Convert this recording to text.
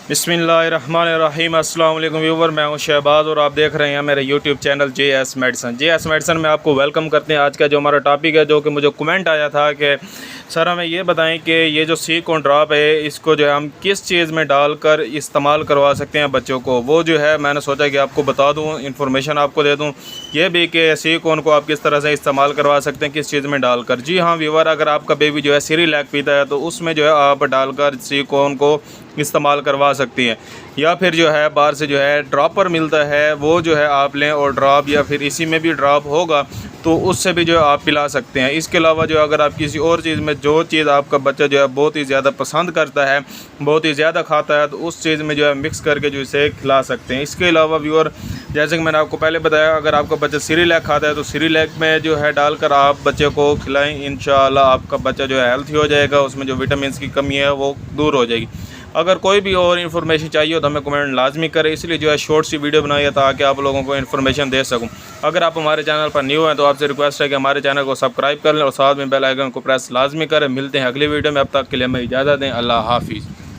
बिस्मिल्लाहिर्रहमानिर्रहीम। अस्सलाम वालेकुम व्यूवर, मैं हूं शहबाज और आप देख रहे हैं मेरे यूट्यूब चैनल JS मेडिसन में आपको वेलकम करते हैं। आज का जो हमारा टॉपिक है, जो कि मुझे कमेंट आया था कि सर हमें ये बताएं कि ये जो सिलिकॉन ड्रॉप है इसको जो है हम किस चीज़ में डालकर इस्तेमाल करवा सकते हैं बच्चों को। वो जो है मैंने सोचा कि आपको बता दूं, इन्फॉर्मेशन आपको दे दूं ये भी कि सिलिकॉन को आप किस तरह से इस्तेमाल करवा सकते हैं, किस चीज़ में डालकर। जी हाँ व्यूवर, अगर आपका बेबी जो है सेरेलैक पीता है तो उसमें जो है आप डालकर सिलिकॉन को इस्तेमाल करवा सकती हैं, या फिर जो है बाहर से जो है ड्रॉपर मिलता है वो जो है आप लें और ड्रॉप, या फिर इसी में भी ड्रॉप होगा तो उससे भी जो है आप पिला सकते हैं। इसके अलावा जो अगर आप किसी और चीज़ में, जो चीज़ आपका बच्चा जो है बहुत ही ज़्यादा पसंद करता है, बहुत ही ज़्यादा खाता है, तो उस चीज़ में जो है मिक्स करके जो इसे खिला सकते हैं। इसके अलावा व्यूअर, जैसे कि मैंने आपको पहले बताया, अगर आपका बच्चा सेरेलैक खाता है तो सेरेलैक में जो है डालकर आप बच्चे को खिलाएं। इंशाअल्लाह आपका बच्चा जो है हेल्थी हो जाएगा, उसमें जो विटामिन की कमी है वो दूर हो जाएगी। अगर कोई भी और इन्फॉर्मेशन चाहिए हो तो हमें कमेंट लाजमी करें, इसलिए जो है शॉर्ट सी वीडियो बनाई है ताकि आप लोगों को इन्फॉर्मेशन दे सकूं। अगर आप हमारे चैनल पर न्यू हैं तो आपसे रिक्वेस्ट है कि हमारे चैनल को सब्सक्राइब कर लें और साथ में बेल आइकन को प्रेस लाजमी करें। मिलते हैं अगली वीडियो में, अब तक के लिए हमें इजाज़त दें। अल्लाह हाफिज़।